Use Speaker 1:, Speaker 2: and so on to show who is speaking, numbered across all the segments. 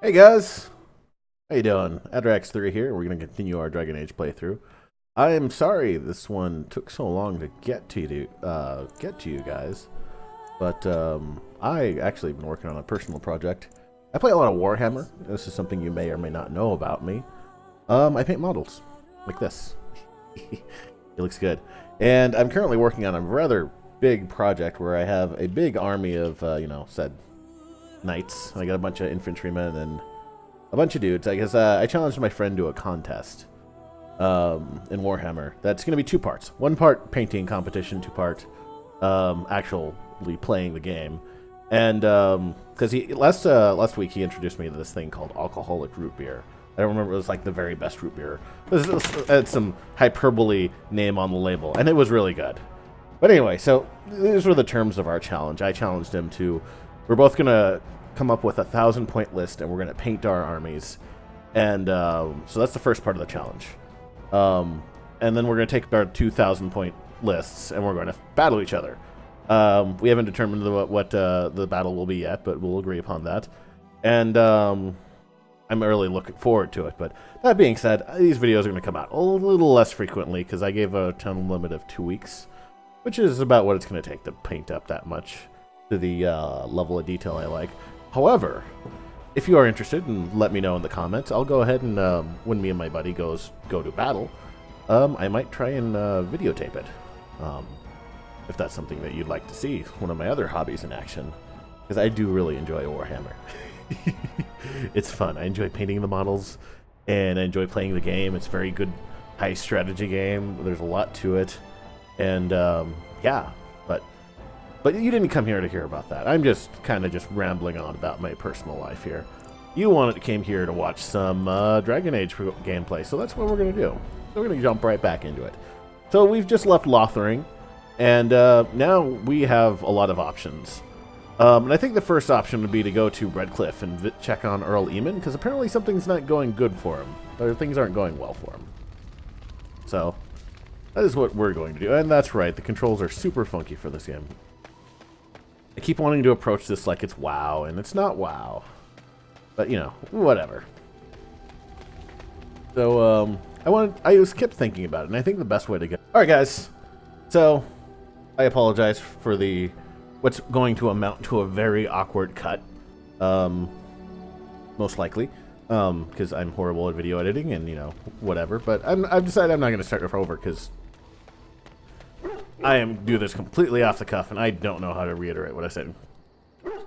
Speaker 1: Hey guys, how you doing? Adrax3 here. We're gonna continue our Dragon Age playthrough. I am sorry this one took so long to get to you guys, but I actually been working on a personal project. I play a lot of Warhammer. This is something you may or may not know about me. I paint models like this. It looks good, and I'm currently working on a rather big project where I have a big army of said knights. I got a bunch of infantrymen and a bunch of dudes. I guess I challenged my friend to a contest in Warhammer. That's going to be two parts. One part painting competition, two part actually playing the game. And because last week he introduced me to this thing called alcoholic root beer. I don't remember, it was like the very best root beer. It had some hyperbole name on the label, and it was really good. But anyway, so these were the terms of our challenge. I challenged him to, we're both going to come up with a 1,000-point list, and we're going to paint our armies. And so that's the first part of the challenge. And then we're going to take our 2,000-point lists, and we're going to battle each other. We haven't determined what the battle will be yet, but we'll agree upon that. And I'm really looking forward to it. But that being said, these videos are going to come out a little less frequently, because I gave a time limit of 2 weeks, which is about what it's going to take to paint up that much to the level of detail I like. However, if you are interested, and let me know in the comments, I'll go ahead and when me and my buddy go to battle, I might try and videotape it. If that's something that you'd like to see, one of my other hobbies in action, because I do really enjoy Warhammer. It's fun. I enjoy painting the models, and I enjoy playing the game. It's a very good high strategy game. There's a lot to it, and yeah, but you didn't come here to hear about that. I'm just kind of just rambling on about my personal life here. You came here to watch some Dragon Age gameplay, so that's what we're going to do. So we're going to jump right back into it. So we've just left Lothering, and now we have a lot of options. And I think the first option would be to go to Redcliffe and check on Earl Eamon, because apparently something's not going good for him. Or things aren't going well for him. So that is what we're going to do. And that's right, the controls are super funky for this game. I keep wanting to approach this like it's WoW, and it's not WoW. But, you know, whatever. So, I just kept thinking about it, and I think the best way to go... Alright, guys. So, I apologize for what's going to amount to a very awkward cut. Most likely. Because I'm horrible at video editing, and, you know, whatever. But I've decided I'm not going to start over, because I do this completely off the cuff, and I don't know how to reiterate what I said.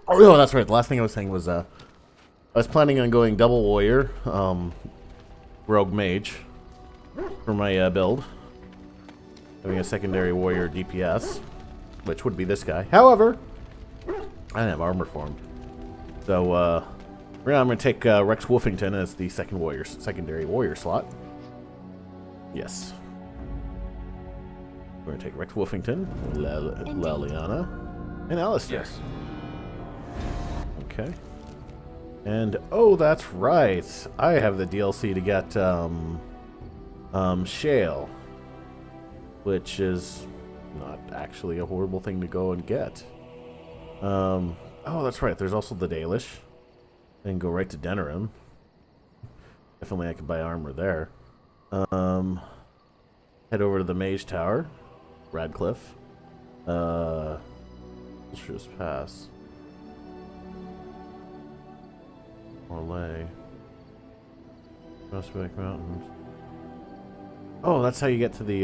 Speaker 1: Oh, that's right. The last thing I was saying was, I was planning on going double warrior, rogue mage, for my build. Having a secondary warrior DPS, which would be this guy. However, I don't have armor for him. So, I'm going to take Rex Wolfington as the secondary warrior slot. Yes. We're going to take Rex Wolfington, Leliana, and Alistair.
Speaker 2: Yes.
Speaker 1: Okay. And, oh, that's right. I have the DLC to get, Shale. Which is not actually a horrible thing to go and get. Oh, that's right. There's also the Dalish. And go right to Denerim. If only I could buy armor there. Head over to the Mage Tower. Redcliffe. Let's just pass. Orlais. Prospect Mountains. Oh, that's how you get to the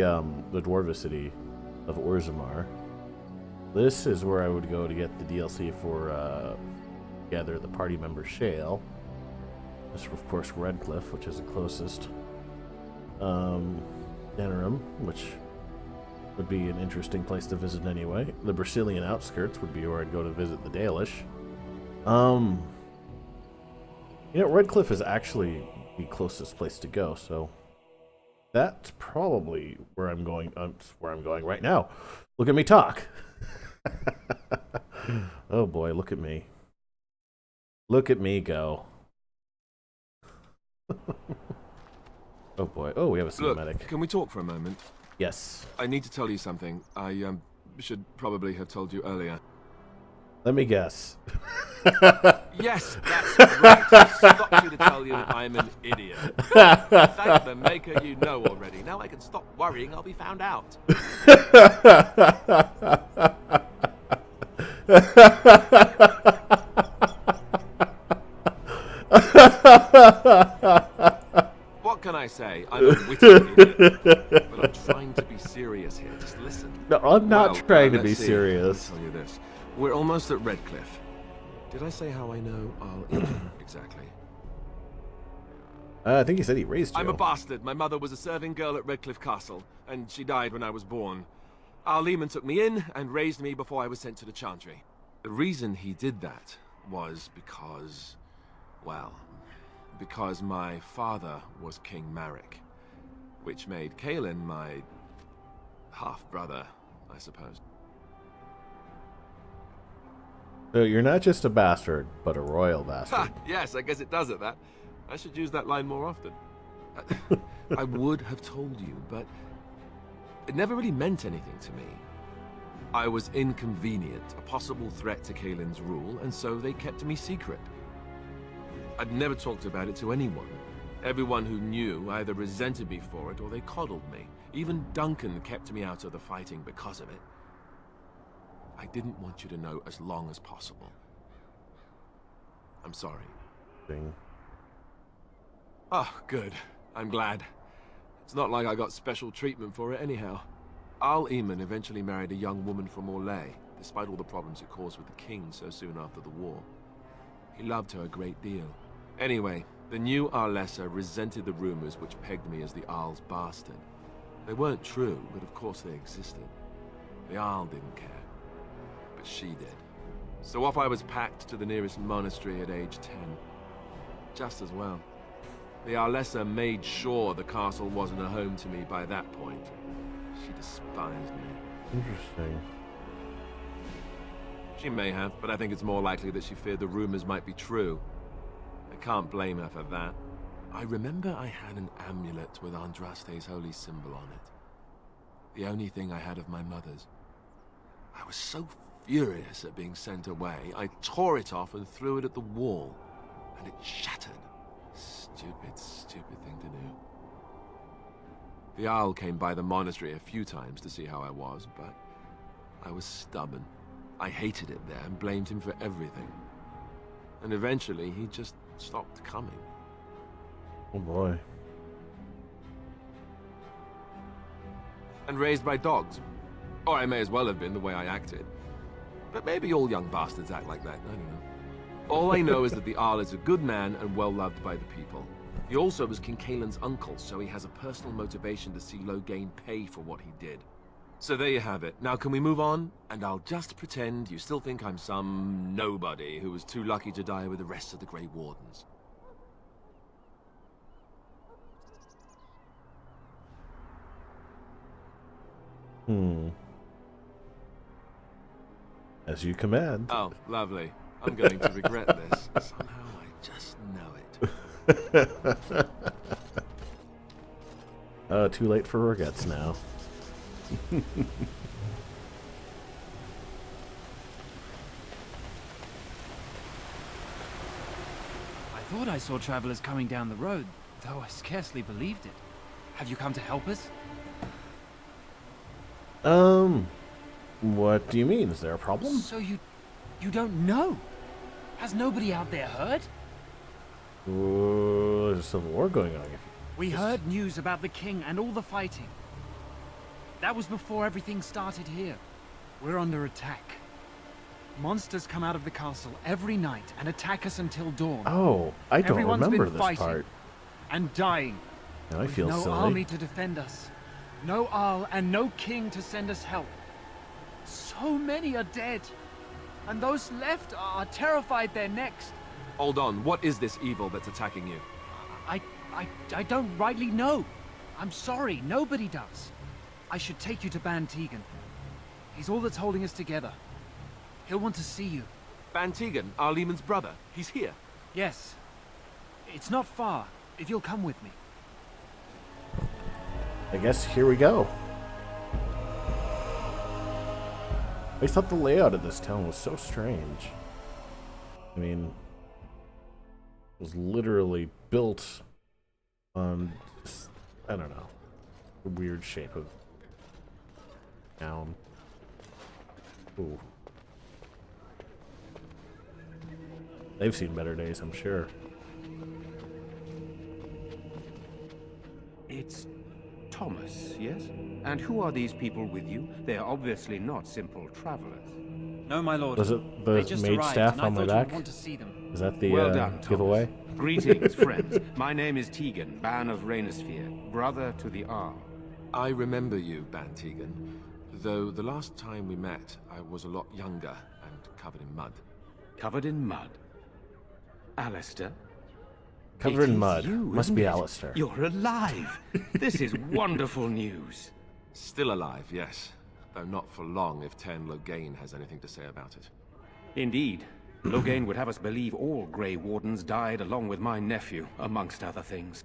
Speaker 1: Dwarvicity of Orzammar. This is where I would go to get the DLC for gather the party member Shale. This, of course, Redcliffe, which is the closest. Denerim, which would be an interesting place to visit anyway. The Brazilian outskirts would be where I'd go to visit the Dalish. You know, Redcliffe is actually the closest place to go, so that's probably where I'm going. Where I'm going right now. Look at me talk. Oh boy, look at me. Look at me go. Oh boy. Oh, we have a cinematic.
Speaker 2: Look, can we talk for a moment?
Speaker 1: Yes.
Speaker 2: I need to tell you something. I should probably have told you earlier.
Speaker 1: Let me guess.
Speaker 2: Yes, that's right. I stopped you to tell you that I'm an idiot. Thank the maker you know already. Now I can stop worrying I'll be found out. What can I say? I'm a witty idiot. But I'm trying to be serious here. Just listen.
Speaker 1: No, I'm not trying to be
Speaker 2: let's see.
Speaker 1: serious.
Speaker 2: I'll tell you this. We're almost at Redcliffe. Did I say how I know I'll eat him exactly?
Speaker 1: I think he said he raised you.
Speaker 2: I'm a bastard. My mother was a serving girl at Redcliffe Castle, and she died when I was born. Our Lehman took me in and raised me before I was sent to the Chantry. The reason he did that was because, well, because my father was King Marek, which made Kaelin my half-brother, I suppose.
Speaker 1: So you're not just a bastard, but a royal bastard.
Speaker 2: Ha! Yes, I guess it does it, that. I should use that line more often. I would have told you, but it never really meant anything to me. I was inconvenient, a possible threat to Kaelin's rule, and so they kept me secret. I'd never talked about it to anyone. Everyone who knew either resented me for it or they coddled me. Even Duncan kept me out of the fighting because of it. I didn't want you to know as long as possible. I'm sorry. Oh, good. I'm glad. It's not like I got special treatment for it anyhow. Al Eamon eventually married a young woman from Orlais, despite all the problems it caused with the king so soon after the war. He loved her a great deal. Anyway, the new Arlessa resented the rumors which pegged me as the Arl's bastard. They weren't true, but of course they existed. The Arl didn't care. But she did. So off I was packed to the nearest monastery at age 10. Just as well. The Arlessa made sure the castle wasn't a home to me by that point. She despised me.
Speaker 1: Interesting.
Speaker 2: She may have, but I think it's more likely that she feared the rumors might be true. I can't blame her for that. I remember I had an amulet with Andraste's holy symbol on it. The only thing I had of my mother's. I was so furious at being sent away, I tore it off and threw it at the wall, and it shattered. Stupid, stupid thing to do. The Owl came by the monastery a few times to see how I was, but I was stubborn. I hated it there and blamed him for everything. And eventually, he just stopped coming.
Speaker 1: Oh boy.
Speaker 2: And raised by dogs. Or I may as well have been the way I acted. But maybe all young bastards act like that, I don't know. All I know is that the Arl is a good man and well-loved by the people. He also was King Kaelin's uncle, so he has a personal motivation to see Loghain pay for what he did. So there you have it. Now can we move on? And I'll just pretend you still think I'm some nobody who was too lucky to die with the rest of the Grey Wardens.
Speaker 1: As you command.
Speaker 2: Oh, lovely. I'm going to regret this. Somehow I just know it.
Speaker 1: Too late for regrets now.
Speaker 3: I thought I saw travelers coming down the road, though I scarcely believed it. Have you come to help us?
Speaker 1: What do you mean? Is there a problem?
Speaker 3: So you don't know? Has nobody out there heard?
Speaker 1: There's a civil war going on.
Speaker 3: We heard news about the king and all the fighting. That was before everything started here. We're under attack. Monsters come out of the castle every night and attack us until dawn.
Speaker 1: Oh, I don't
Speaker 3: Everyone's
Speaker 1: remember
Speaker 3: been
Speaker 1: this
Speaker 3: fighting
Speaker 1: part.
Speaker 3: and dying.
Speaker 1: Now I feel
Speaker 3: no
Speaker 1: silly.
Speaker 3: army to defend us. No Arl and no king to send us help. So many are dead. And those left are terrified they're next.
Speaker 2: Hold on, what is this evil that's attacking you?
Speaker 3: I don't rightly know. I'm sorry, nobody does. I should take you to Ban Tegan. He's all that's holding us together. He'll want to see you.
Speaker 2: Ban Tegan, our Lehman's brother. He's here.
Speaker 3: Yes. It's not far, if you'll come with me.
Speaker 1: I guess here we go. I just thought the layout of this town was so strange. I mean, it was literally built on, just, I don't know, a weird shape of town. Ooh. They've seen better days, I'm sure.
Speaker 4: It's Thomas, yes? And who are these people with you? They are obviously not simple travelers.
Speaker 3: No, my lord.
Speaker 1: Was it the
Speaker 3: They just
Speaker 1: mage
Speaker 3: arrived,
Speaker 1: staff
Speaker 3: and I
Speaker 1: on my
Speaker 3: thought you
Speaker 1: back?
Speaker 3: would want to see them.
Speaker 1: Is that the
Speaker 4: Well done, Thomas.
Speaker 1: giveaway?
Speaker 4: Greetings, friends. My name is Tegan, Ban of Rainersphere, brother to the Arm.
Speaker 2: I remember you, Ban Tegan, though the last time we met, I was a lot younger and covered in mud.
Speaker 4: Covered in mud? Alistair?
Speaker 1: Covered
Speaker 4: It
Speaker 1: in
Speaker 4: is
Speaker 1: mud.
Speaker 4: you,
Speaker 1: Must
Speaker 4: isn't
Speaker 1: be
Speaker 4: it?
Speaker 1: Alistair.
Speaker 4: You're alive! This is wonderful news.
Speaker 2: Still alive, yes. Though not for long if Terin Loghain has anything to say about it.
Speaker 4: Indeed. Loghain would have us believe all Grey Wardens died along with my nephew, amongst other things.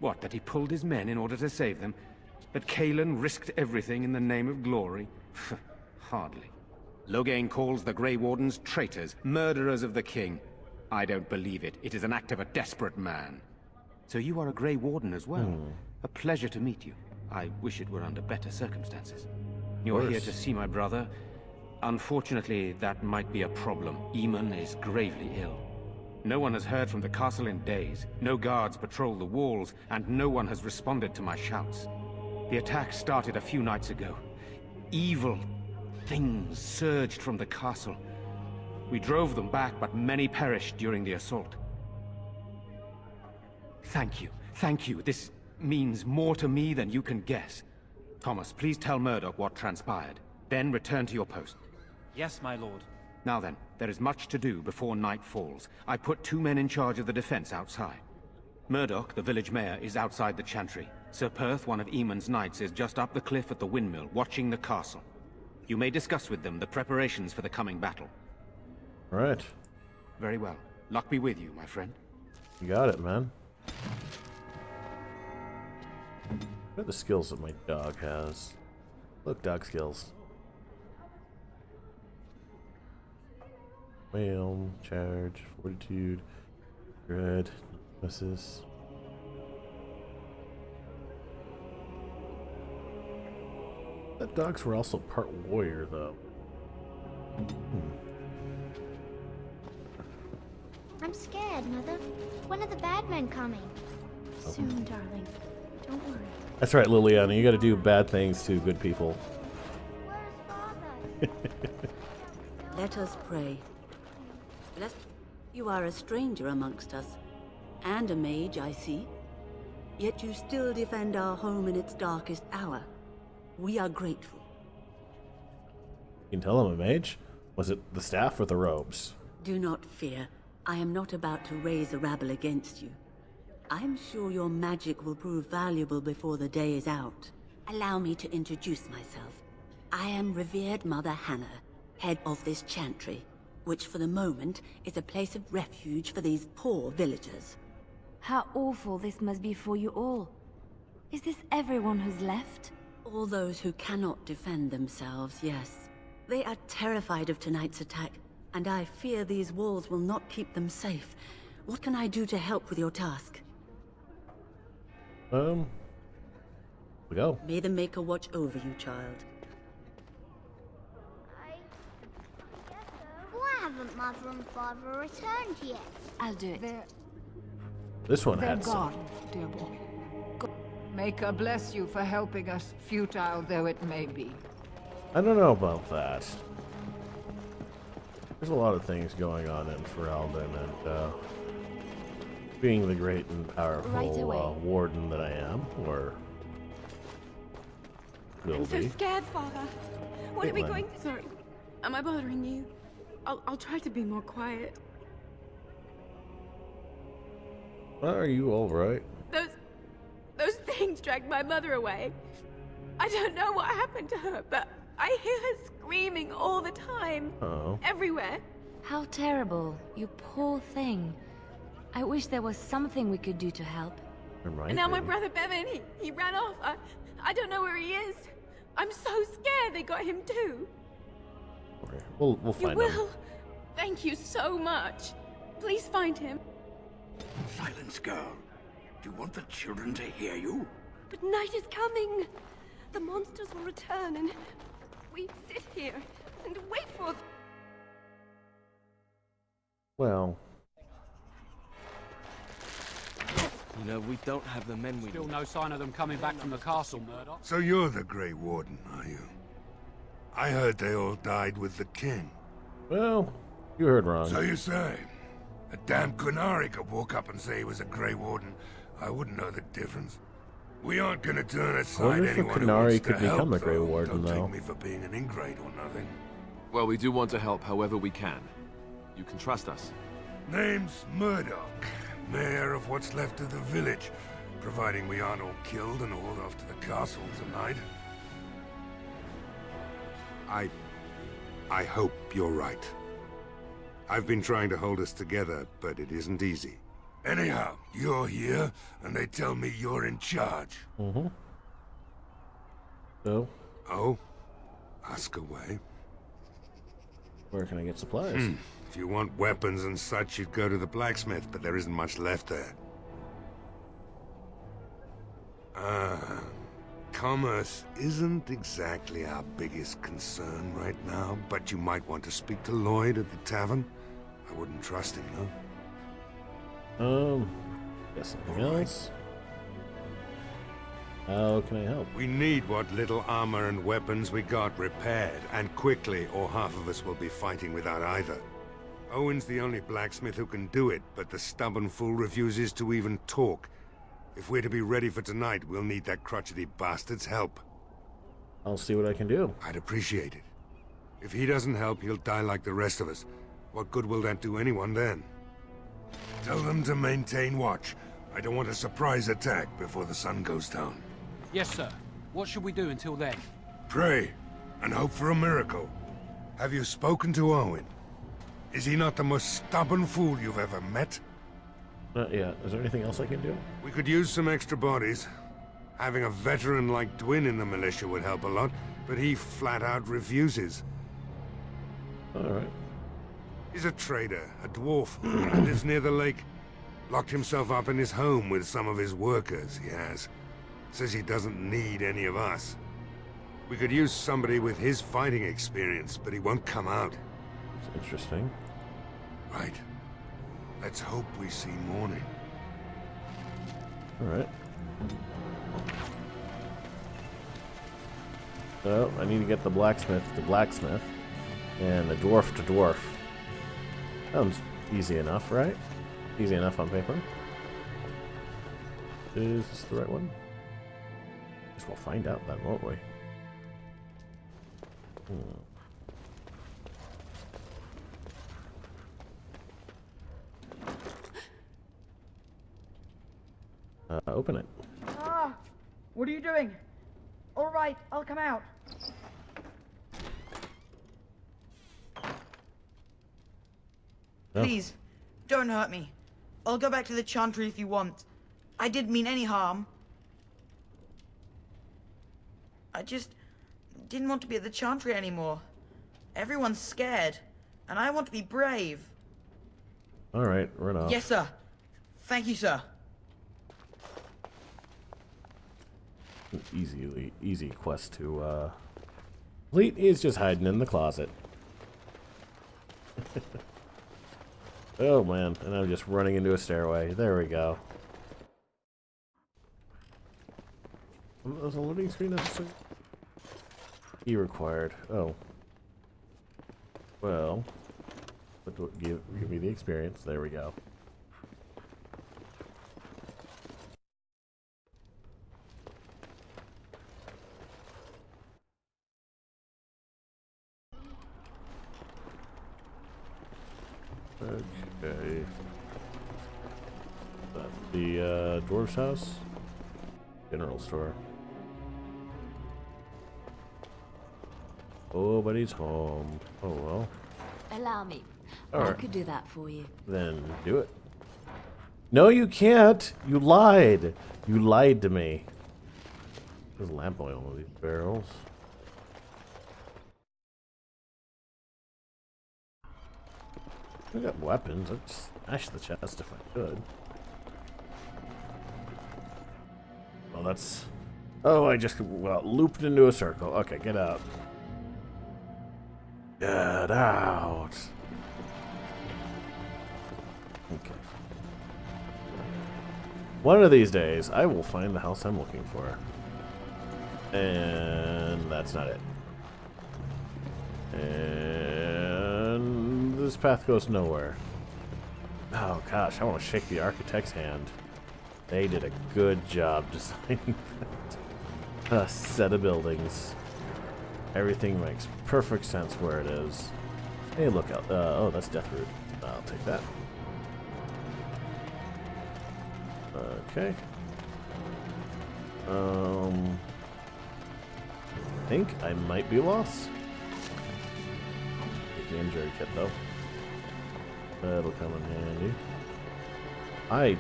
Speaker 4: What, that he pulled his men in order to save them? That Cailan risked everything in the name of glory? Hardly. Loghain calls the Grey Wardens traitors, murderers of the king. I don't believe it. It is an act of a desperate man. So you are a Grey Warden as well. A pleasure to meet you. I wish it were under better circumstances. You're here to see my brother. Unfortunately, that might be a problem. Eamon is gravely ill. No one has heard from the castle in days. No guards patrol the walls, and no one has responded to my shouts. The attack started a few nights ago. Evil things surged from the castle. We drove them back, but many perished during the assault. Thank you. Thank you. This means more to me than you can guess. Thomas, please tell Murdoch what transpired. Then return to your post.
Speaker 3: Yes, my lord.
Speaker 4: Now then, there is much to do before night falls. I put 2 men in charge of the defense outside. Murdoch, the village mayor, is outside the Chantry. Sir Perth, one of Eamon's knights, is just up the cliff at the windmill, watching the castle. You may discuss with them the preparations for the coming battle.
Speaker 1: All right.
Speaker 4: Very well. Luck be with you, my friend.
Speaker 1: You got it, man. What are the skills that my dog has? Look, dog skills. Whale, charge, fortitude, dread, nemesis. That dogs were also part warrior, though.
Speaker 5: I'm scared, Mother. When are the bad men coming? Soon, darling. Don't worry.
Speaker 1: That's right, Liliana. You got to do bad things to good people.
Speaker 5: Where's Father?
Speaker 6: Let us pray. You are a stranger amongst us, and a mage, I see. Yet you still defend our home in its darkest hour. We are grateful.
Speaker 1: You can tell I'm a mage. Was it the staff or the robes?
Speaker 6: Do not fear. I am not about to raise a rabble against you. I'm sure your magic will prove valuable before the day is out. Allow me to introduce myself. I am revered Mother Hannah, head of this Chantry, which for the moment is a place of refuge for these poor villagers.
Speaker 7: How awful this must be for you all. Is this everyone who's left?
Speaker 6: All those who cannot defend themselves, yes. They are terrified of tonight's attack, and I fear these walls will not keep them safe. What can I do to help with your task?
Speaker 1: We go.
Speaker 6: May the Maker watch over you, child.
Speaker 5: Why haven't Mother and Father returned yet?
Speaker 7: I'll do it.
Speaker 1: This one
Speaker 8: They're
Speaker 1: had some.
Speaker 8: gone, dear boy. Maker bless you for helping us, futile though it may be.
Speaker 1: I don't know about that. There's a lot of things going on in Ferelden, and being the great and powerful
Speaker 7: Right away.
Speaker 1: warden that I am, or will
Speaker 9: I'm so
Speaker 1: be.
Speaker 9: scared, Father. What are we
Speaker 1: Caitlin.
Speaker 9: going to... Sorry. Am I bothering you? I'll try to be more quiet.
Speaker 1: Are you all right?
Speaker 9: Those things dragged my mother away. I don't know what happened to her, but I hear her screaming all the time.
Speaker 1: Oh.
Speaker 9: Everywhere.
Speaker 7: How terrible. You poor thing. I wish there was something we could do to help.
Speaker 1: There might
Speaker 9: And now my
Speaker 1: be.
Speaker 9: brother Bevan, he ran off. I don't know where he is. I'm so scared they got him too.
Speaker 1: We'll
Speaker 9: You
Speaker 1: find him.
Speaker 9: will? Thank you so much. Please find him.
Speaker 10: Silence, girl. Do you want the children to hear you?
Speaker 11: But night is coming. The monsters will return and we sit here and wait for them.
Speaker 1: Well,
Speaker 12: You know, we don't have the men we
Speaker 3: Still
Speaker 12: need.
Speaker 3: no sign of them coming back from the castle, Murdoch.
Speaker 10: So you're the Grey Warden, are you? I heard they all died with the king.
Speaker 1: well, you heard wrong.
Speaker 10: So you say? A damn Qunari could walk up and say he was a Grey Warden. I wouldn't know the difference. We aren't gonna turn aside
Speaker 1: wonder if a
Speaker 10: anyone who
Speaker 1: Qunari
Speaker 10: wants to
Speaker 1: could become
Speaker 10: help,
Speaker 1: a Grey
Speaker 10: though.
Speaker 1: Warden,
Speaker 10: Don't
Speaker 1: though.
Speaker 10: take me for being an ingrate or nothing.
Speaker 2: Well, we do want to help however we can. You can trust us.
Speaker 10: Name's Murdoch, mayor of what's left of the village, providing we aren't all killed and hauled off to the castle tonight.
Speaker 13: I hope you're right. I've been trying to hold us together, but it isn't easy.
Speaker 10: Anyhow, you're here, and they tell me you're in charge.
Speaker 1: Mm-hmm. So,
Speaker 13: Oh? Ask away.
Speaker 1: where can I get supplies?
Speaker 13: If you want weapons and such, you'd go to the blacksmith, but there isn't much left there. Commerce isn't exactly our biggest concern right now, but you might want to speak to Lloyd at the tavern. I wouldn't trust him, though.
Speaker 1: Got something else? How can I help?
Speaker 13: We need what little armor and weapons we got repaired, and quickly, or half of us will be fighting without either. Owen's the only blacksmith who can do it, but the stubborn fool refuses to even talk. If we're to be ready for tonight, we'll need that crotchety bastard's help.
Speaker 1: I'll see what I can do.
Speaker 13: I'd appreciate it. If he doesn't help, he'll die like the rest of us. What good will that do anyone then?
Speaker 10: Tell them to maintain watch. I don't want a surprise attack before the sun goes down.
Speaker 3: Yes, sir. What should we do until then?
Speaker 10: Pray, and hope for a miracle. Have you spoken to Owen? Is he not the most stubborn fool you've ever met?
Speaker 1: Not yet. Is there anything else I can do?
Speaker 13: We could use some extra bodies. Having a veteran like Dwin in the militia would help a lot, but he flat out refuses.
Speaker 1: Alright.
Speaker 13: He's a trader, a dwarf, lives near the lake. Locked himself up in his home with some of his workers, he has. Says he doesn't need any of us. We could use somebody with his fighting experience, but he won't come out.
Speaker 1: That's interesting.
Speaker 10: Right. Let's hope we see morning.
Speaker 1: Alright. So, I need to get the blacksmith to blacksmith, and the dwarf to dwarf. Sounds easy enough, right? Easy enough on paper. Is this the right one? Guess we'll find out then, won't we? Open it.
Speaker 14: Ah! What are you doing? All right, I'll come out.
Speaker 1: No.
Speaker 14: Please, don't hurt me. I'll go back to the Chantry if you want. I didn't mean any harm. I just didn't want to be at the Chantry anymore. Everyone's scared, and I want to be brave.
Speaker 1: Alright, run off.
Speaker 14: Yes, sir. Thank you, sir.
Speaker 1: An easy quest to complete. He's just hiding in the closet. Oh man, and I'm just running into a stairway. There we go. Was a loading screen necessary? Key required. Oh. Well, give me the experience. There we go. Okay. That's the dwarf's house. General store. Nobody's home. Oh well.
Speaker 7: Allow me.
Speaker 1: All
Speaker 7: I
Speaker 1: right.
Speaker 7: could do that for you.
Speaker 1: Then do it. No, you can't. You lied. You lied to me. There's lamp oil in these barrels. I got weapons. I'd smash the chest if I could. Oh, that's... Oh, I just looped into a circle. Okay, get out. Get out. Okay. One of these days, I will find the house I'm looking for. And that's not it. And this path goes nowhere. Oh gosh, I want to shake the architect's hand. They did a good job designing that set of buildings. Everything makes perfect sense where it is. Hey, look out. Oh, that's Deathroot. I'll take that. Okay. I think I might be lost. Take the injury kit though. That'll come in handy. I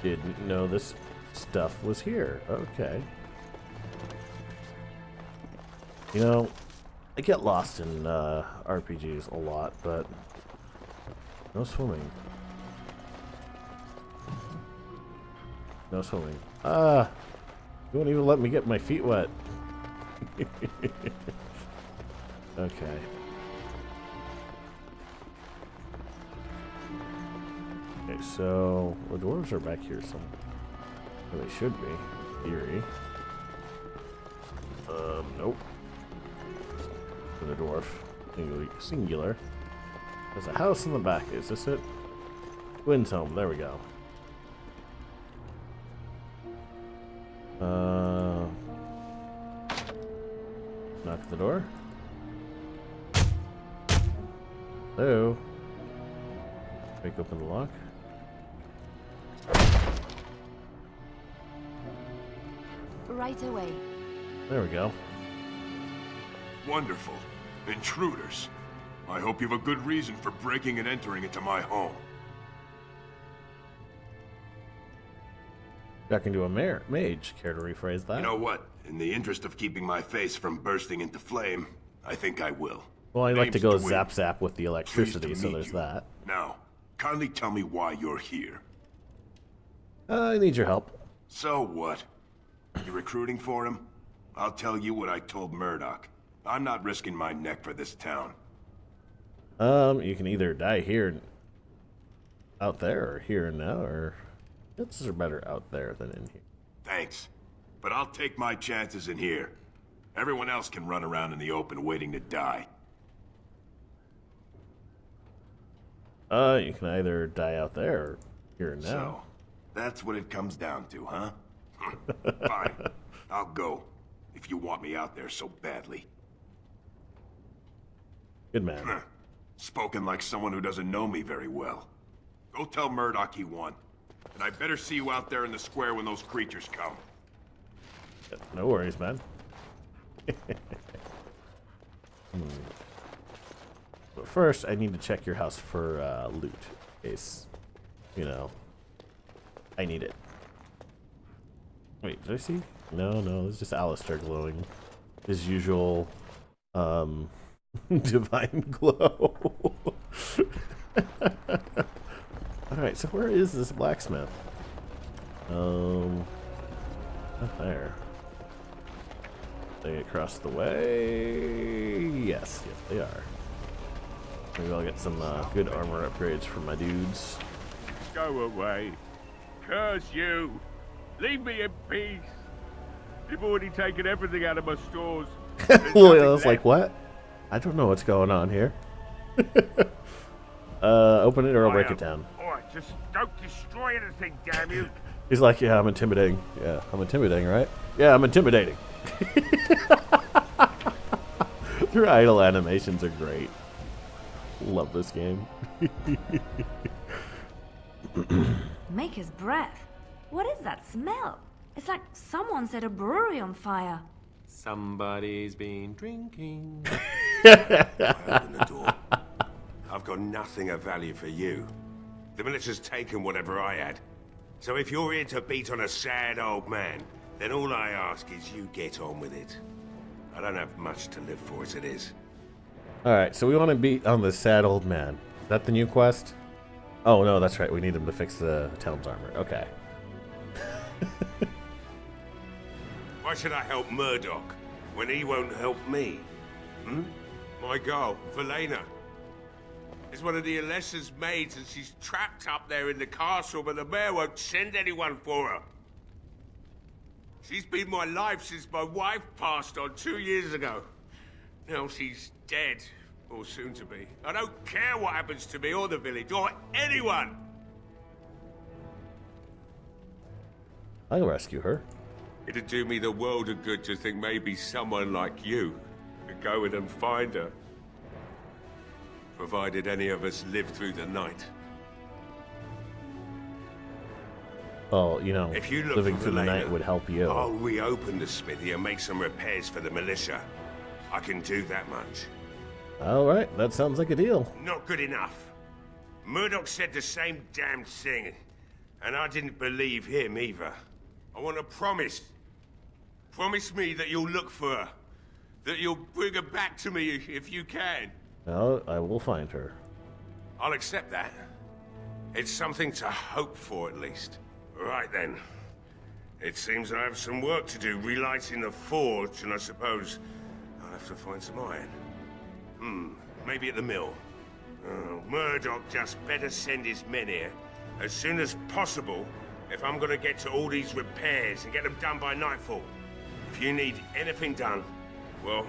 Speaker 1: didn't know this stuff was here. Okay. You know, I get lost in RPGs a lot, but no swimming. No swimming. You won't even let me get my feet wet. Okay. Okay, so the dwarves are back here somewhere. Well, they should be. Theory. Nope. For the dwarf. Singular. There's a house in the back. Is this it? Wynn's home. There we go. Knock at the door. Hello. Break open the lock.
Speaker 7: Right away.
Speaker 1: There we go.
Speaker 10: Wonderful. Intruders. I hope you have a good reason for breaking and entering into my home.
Speaker 1: Back into a mage. Care to rephrase that?
Speaker 10: You know what? In the interest of keeping my face from bursting into flame, I think I will.
Speaker 1: Well, I like to go
Speaker 10: Name's
Speaker 1: zap zap with the electricity,
Speaker 10: Pleased to
Speaker 1: so
Speaker 10: meet
Speaker 1: there's
Speaker 10: you.
Speaker 1: that.
Speaker 10: Now, kindly tell me why you're here.
Speaker 1: I need your help.
Speaker 10: So what? You recruiting for him? I'll tell you what I told Murdoch. I'm not risking my neck for this town.
Speaker 1: You can either die here, out there, or here and now, or chances are better out there than in here.
Speaker 10: Thanks. But I'll take my chances in here. Everyone else can run around in the open waiting to die.
Speaker 1: You can either die out there or here and now.
Speaker 10: So, that's what it comes down to, huh? Fine. I'll go. If you want me out there so badly.
Speaker 1: Good man.
Speaker 10: Spoken like someone who doesn't know me very well. Go tell Murdoch he won. And I better see you out there in the square when those creatures come.
Speaker 1: No worries, man. But first, I need to check your house for loot. In case, you know, I need it. Wait, did I see? No, it's just Alistair glowing. His usual, divine glow. Alright, so where is this blacksmith? Not there. They across the way? Yes, they are. Maybe I'll get some good armor upgrades for my dudes.
Speaker 15: Go away. Curse you. Leave me in peace. You've already taken everything out of my stores.
Speaker 1: Well, I was like, what? I don't know what's going on here. Open it or I'll break it down.
Speaker 15: Alright, just don't destroy anything, damn you.
Speaker 1: He's like, yeah, I'm intimidating. Yeah, I'm intimidating, right? Yeah, I'm intimidating. Their idle animations are great. Love this game.
Speaker 7: Maker's breath. What is that smell? It's like someone set a brewery on fire.
Speaker 2: Somebody's been drinking.
Speaker 10: Open the door. I've got nothing of value for you. The military's taken whatever I had. So if you're here to beat on a sad old man,
Speaker 13: then all I ask is you get on with it. I don't have much to live for as it is.
Speaker 1: Alright, so we want to beat on the sad old man. Is that the new quest? Oh no, that's right. We need him to fix the town's armor. Okay.
Speaker 13: Why should I help Murdoch when he won't help me? Hmm? My girl, Valena, is one of the Alessa's maids and she's trapped up there in the castle, but the mayor won't send anyone for her. She's been my life since my wife passed on 2 years ago. Now she's dead, or soon to be. I don't care what happens to me or the village, or anyone!
Speaker 1: I'll rescue her.
Speaker 13: It'd do me the world of good to think maybe someone like you could go in and find her. Provided any of us live through the night.
Speaker 1: Well, you know,
Speaker 13: If you look
Speaker 1: living
Speaker 13: for
Speaker 1: through the
Speaker 13: Valena,
Speaker 1: night would help you.
Speaker 13: I'll reopen the smithy and make some repairs for the militia. I can do that much.
Speaker 1: Alright, that sounds like a deal.
Speaker 13: Not good enough. Murdoch said the same damn thing, and I didn't believe him either. I want a promise. Promise me that you'll look for her. That you'll bring her back to me if you can.
Speaker 1: Well, I will find her.
Speaker 13: I'll accept that. It's something to hope for, at least. Right then. It seems I have some work to do relighting the forge, and I suppose I'll have to find some iron. Maybe at the mill. Oh, Murdoch just better send his men here as soon as possible if I'm gonna get to all these repairs and get them done by nightfall. If you need anything done, well,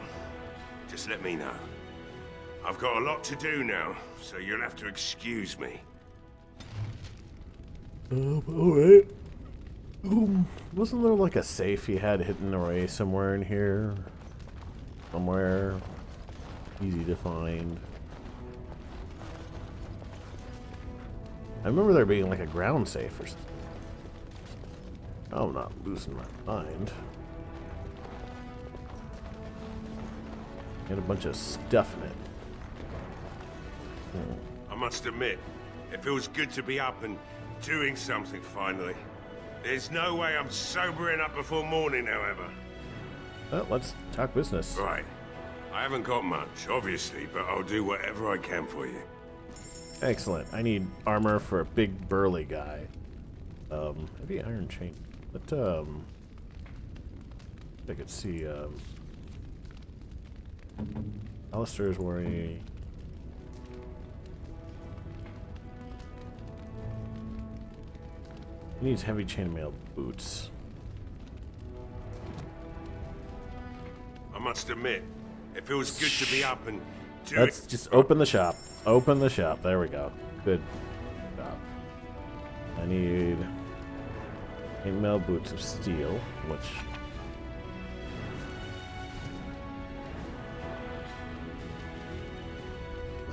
Speaker 13: just let me know. I've got a lot to do now, so you'll have to excuse me.
Speaker 1: Alright. Wasn't there like a safe you had hidden away somewhere in here? Somewhere easy to find. I remember there being like a ground safe or something. I'm not losing my mind. Got a bunch of stuff in it.
Speaker 13: I must admit, it feels good to be up and doing something finally. There's no way I'm sobering up before morning, however.
Speaker 1: Well, let's talk business.
Speaker 13: Right. I haven't got much, obviously, but I'll do whatever I can for you.
Speaker 1: Excellent. I need armor for a big burly guy. Maybe iron chain. But I could see Alistair's wearing. He needs heavy chainmail boots.
Speaker 13: I must admit, it feels good to be up and doing.
Speaker 1: Let's just open the shop. Open the shop. There we go. Good job. I need chainmail boots of steel, which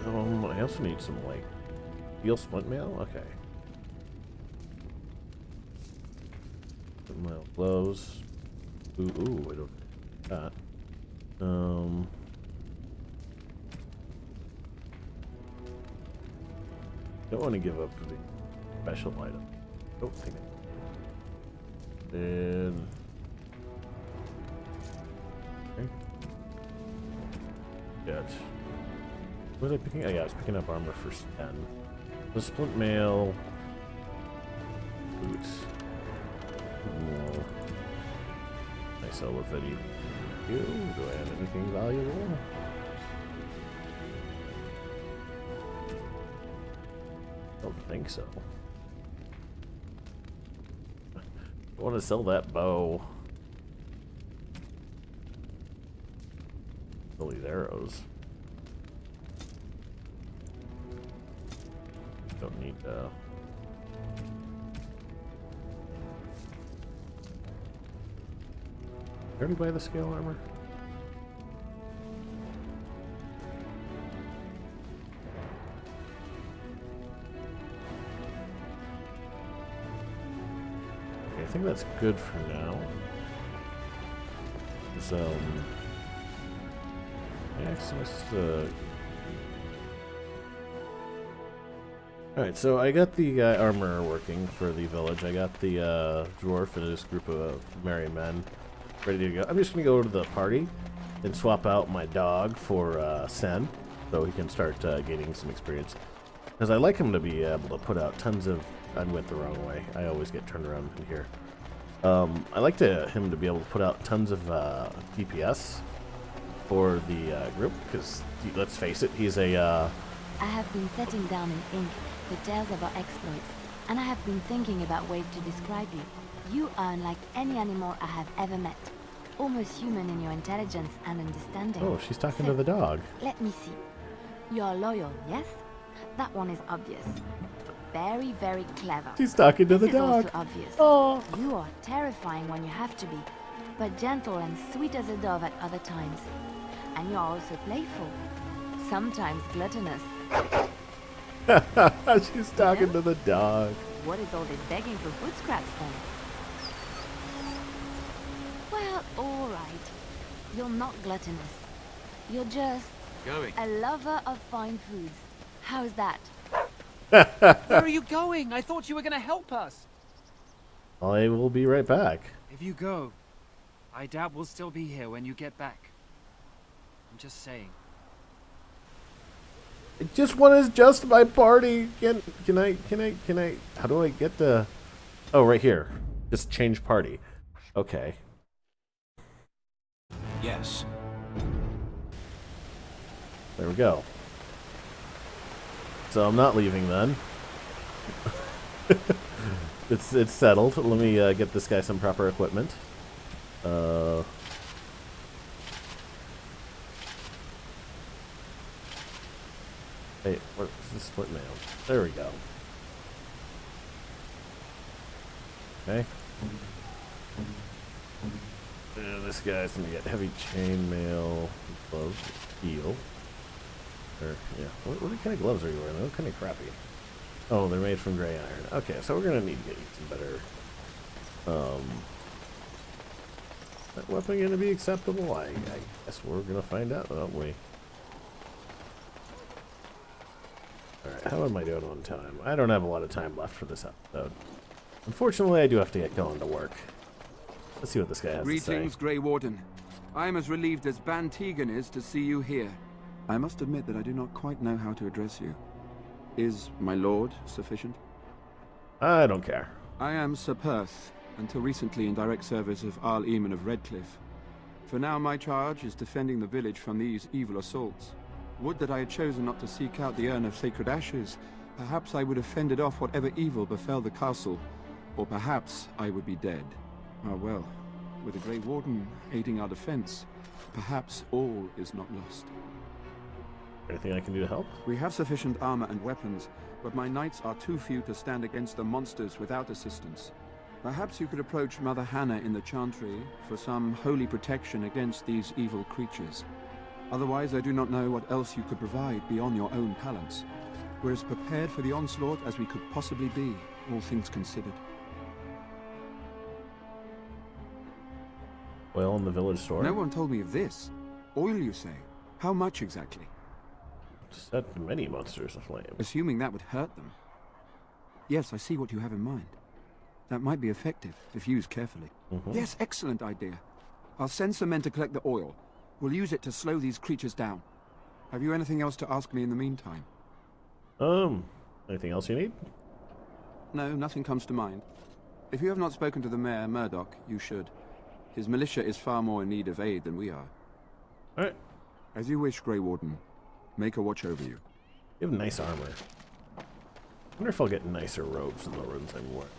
Speaker 1: I also need some like steel splint mail. Okay. My gloves. Ooh, I don't need that. Don't want to give up the special item. Don't think it. Then okay. Good. What was I picking? Oh yeah, I was picking up armor for 10. The splint mail. Boots. Ooh. Nice elevator. Do I have anything valuable? Don't think so. I want to sell that bow. Sell these arrows. Don't need Did I already buy the scale armor? Okay, I think that's good for now. Access the Alright, so I got the armorer working for the village. I got the dwarf and his group of merry men ready to go. I'm just going to go to the party and swap out my dog for Sen, so he can start gaining some experience. Because I like him to be able to put out tons of... I went the wrong way. I always get turned around in here. I like him to be able to put out tons of DPS for the group, because let's face it, he's a...
Speaker 16: I have been setting down in ink the tales of our exploits, and I have been thinking about ways to describe you. You are unlike any animal I have ever met. Almost human in your intelligence and understanding.
Speaker 1: Oh, she's talking to the dog.
Speaker 16: Let me see. You are loyal, yes? That one is obvious. Very, very clever.
Speaker 1: She's talking to the
Speaker 16: This is
Speaker 1: dog.
Speaker 16: also obvious.
Speaker 1: Oh.
Speaker 16: You are terrifying when you have to be, but gentle and sweet as a dove at other times. And you are also playful, sometimes gluttonous.
Speaker 1: She's talking to the dog.
Speaker 16: What is all this begging for food scraps then? Well, alright. You're not gluttonous. You're just a lover of fine foods. How's that?
Speaker 3: Where are you going? I thought you were going to help us.
Speaker 1: I will be right back.
Speaker 3: If you go, I doubt we'll still be here when you get back. I'm just saying.
Speaker 1: I just want to adjust my party. Can I, how do I get the... Oh, right here. Just change party. Okay.
Speaker 2: Yes.
Speaker 1: There we go. So I'm not leaving then. It's settled. Let me get this guy some proper equipment. Hey, what is this split mail? There we go. Okay. This guy's gonna get heavy chainmail, gloves, steel. Or, yeah. What kind of gloves are you wearing? They look kind of crappy. Oh, they're made from gray iron. Okay, so we're gonna need to get you some better. That weapon gonna be acceptable? I guess we're gonna find out, aren't we? Alright, how am I doing on time? I don't have a lot of time left for this episode. Unfortunately, I do have to get going to work. Let's see what this guy has to say.
Speaker 17: Greetings, Grey Warden. I am as relieved as Ban Tegan is to see you here. I must admit that I do not quite know how to address you. Is my lord sufficient?
Speaker 1: I don't care.
Speaker 17: I am Sir Perth, until recently in direct service of Arl Eamon of Redcliffe. For now, my charge is defending the village from these evil assaults. Would that I had chosen not to seek out the urn of sacred ashes. Perhaps I would have fended off whatever evil befell the castle, or perhaps I would be dead. Ah well, with the Grey Warden aiding our defense, perhaps all is not lost.
Speaker 1: Anything I can do to help?
Speaker 17: We have sufficient armor and weapons, but my knights are too few to stand against the monsters without assistance. Perhaps you could approach Mother Hannah in the Chantry for some holy protection against these evil creatures. Otherwise, I do not know what else you could provide beyond your own talents. We're as prepared for the onslaught as we could possibly be, all things considered.
Speaker 1: Oil in the village store?
Speaker 17: No one told me of this. Oil, you say? How much exactly?
Speaker 1: Set many monsters aflame.
Speaker 17: Assuming that would hurt them. Yes, I see what you have in mind. That might be effective, if used carefully. Yes, excellent idea. I'll send some men to collect the oil. We'll use it to slow these creatures down. Have you anything else to ask me in the meantime?
Speaker 1: Anything else you need?
Speaker 17: No, nothing comes to mind. If you have not spoken to the mayor, Murdoch, you should. His militia is far more in need of aid than we are.
Speaker 1: Alright.
Speaker 17: As you wish, Grey Warden. Make a watch over you.
Speaker 1: You have nice armor. I wonder if I'll get nicer robes than the robes I'm wearing.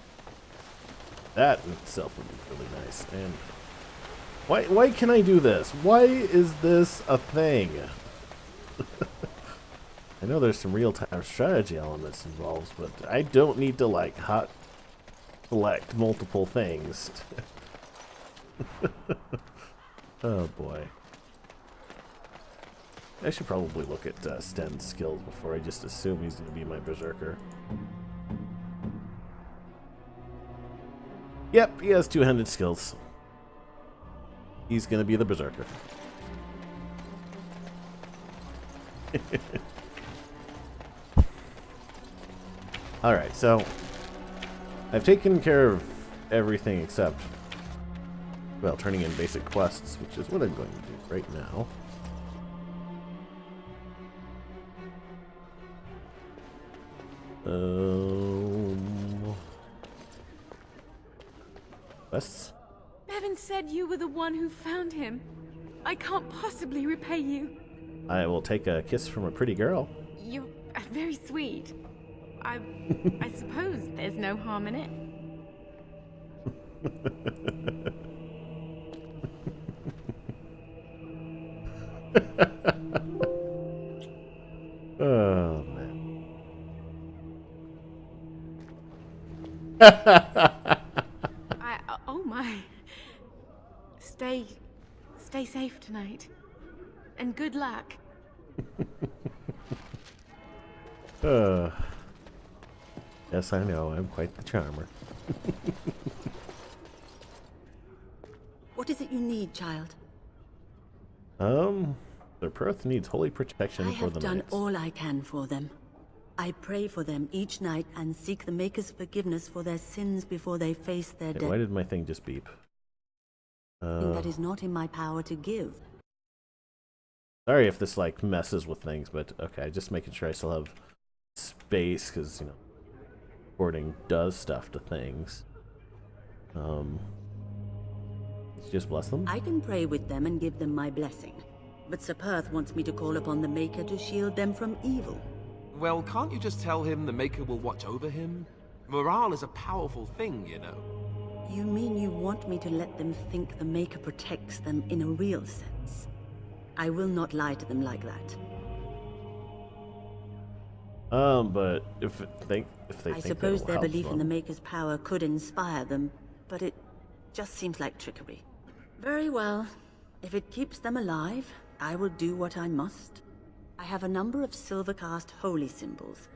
Speaker 1: That in itself would be really nice. And why can I do this? Why is this a thing? I know there's some real-time strategy elements involved, but I don't need to like hot select multiple things. Oh boy. I should probably look at Sten's skills before I just assume he's going to be my berserker. Yep, he has two-handed skills. He's going to be the berserker. Alright, so I've taken care of everything except, well, turning in basic quests, which is what I'm going to do right now. Quests?
Speaker 9: Bevan said you were the one who found him. I can't possibly repay you.
Speaker 1: I will take a kiss from a pretty girl.
Speaker 9: You're very sweet. I suppose there's no harm in it.
Speaker 1: Oh, man.
Speaker 9: Oh my. Stay safe tonight. And good luck.
Speaker 1: Yes, I know. I'm quite the charmer.
Speaker 6: What is it you need, child?
Speaker 1: The Perth needs holy protection
Speaker 6: I
Speaker 1: for the
Speaker 6: have done
Speaker 1: knights.
Speaker 6: all I can for them. I pray for them each night and seek the Maker's forgiveness for their sins before they face their
Speaker 1: Okay,
Speaker 6: death.
Speaker 1: why did my thing just beep?
Speaker 6: That is not in my power to give.
Speaker 1: Sorry if this like messes with things, but okay, just making sure I still have space because you know, recording does stuff to things. Did you just bless them?
Speaker 6: I can pray with them and give them my blessing, but Sir Perth wants me to call upon the Maker to shield them from evil.
Speaker 2: Well, can't you just tell him the Maker will watch over him? Morale is a powerful thing, you know.
Speaker 6: You mean you want me to let them think the Maker protects them in a real sense? I will not lie to them like that.
Speaker 1: But if they
Speaker 6: I suppose their belief in the Maker's power could inspire them, but it just seems like trickery. Very well. If it keeps them alive, I will do what I must. I have a number of silver-cast holy symbols.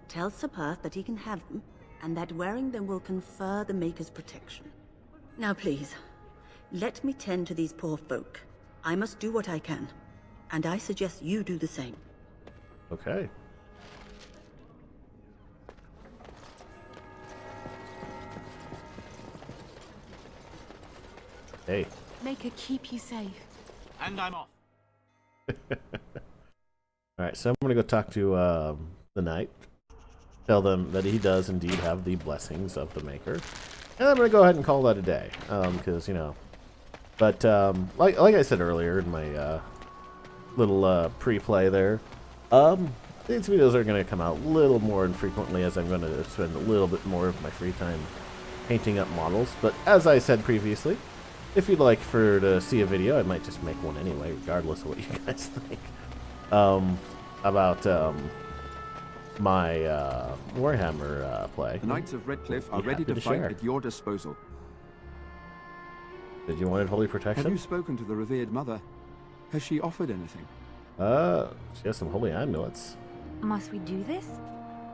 Speaker 6: Tell Sir Perth that he can have them, and that wearing them will confer the Maker's protection. Now please, let me tend to these poor folk. I must do what I can, and I suggest you do the same.
Speaker 1: Okay. Hey.
Speaker 9: Maker keep you safe.
Speaker 3: And I'm off.
Speaker 1: Alright, so I'm going to go talk to the knight. Tell them that he does indeed have the blessings of the Maker. And I'm going to go ahead and call that a day. Because, you know. But, like I said earlier in my little pre-play there, these videos are going to come out a little more infrequently as I'm going to spend a little bit more of my free time painting up models. But as I said previously, if you'd like to see a video, I might just make one anyway, regardless of what you guys think. About my Warhammer play.
Speaker 17: The Knights of Redcliffe are ready to fight at your disposal.
Speaker 1: Did you want holy protection?
Speaker 17: Have you spoken to the revered mother? Has she offered anything?
Speaker 1: She has some holy amulets.
Speaker 16: Must we do this?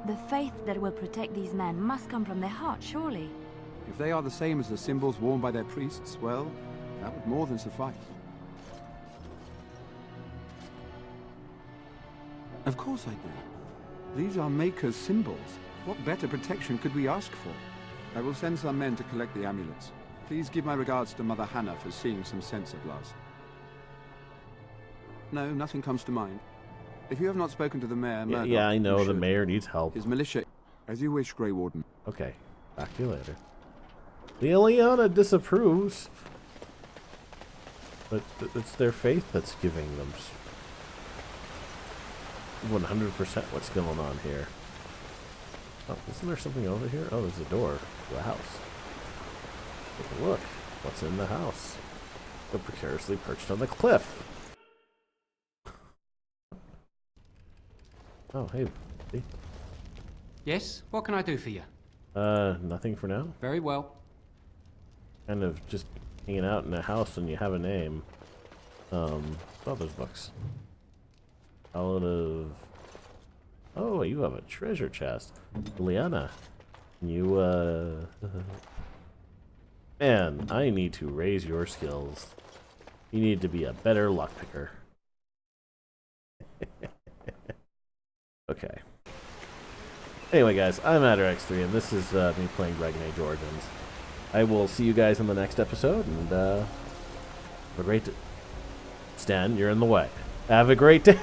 Speaker 16: The faith that will protect these men must come from their heart, surely.
Speaker 17: If they are the same as the symbols worn by their priests, well, that would more than suffice. Of course I do. These are Maker's symbols. What better protection could we ask for? I will send some men to collect the amulets. Please give my regards to Mother Hannah for seeing some sense at last. No, nothing comes to mind. If you have not spoken to the mayor, Murdoch,
Speaker 1: yeah, I know the mayor needs help.
Speaker 17: His militia, as you wish, Grey Warden.
Speaker 1: Okay, back to you later. Liliana disapproves, but it's their faith that's giving them 100% what's going on here. Oh, isn't there something over here? Oh, there's a door to a house. Take a look. What's in the house? So precariously perched on the cliff. Oh, hey, buddy.
Speaker 18: Yes? What can I do for you?
Speaker 1: Nothing for now.
Speaker 18: Very well.
Speaker 1: Kind of just hanging out in a house and you have a name. Oh, there's books. Ballad of... Oh, you have a treasure chest. Liana, you, Man, I need to raise your skills. You need to be a better lockpicker. Okay. Anyway, guys, I'm AdderX3, and this is me playing Dragon Age Origins. I will see you guys in the next episode, and have a great Stan, you're in the way. Have a great day.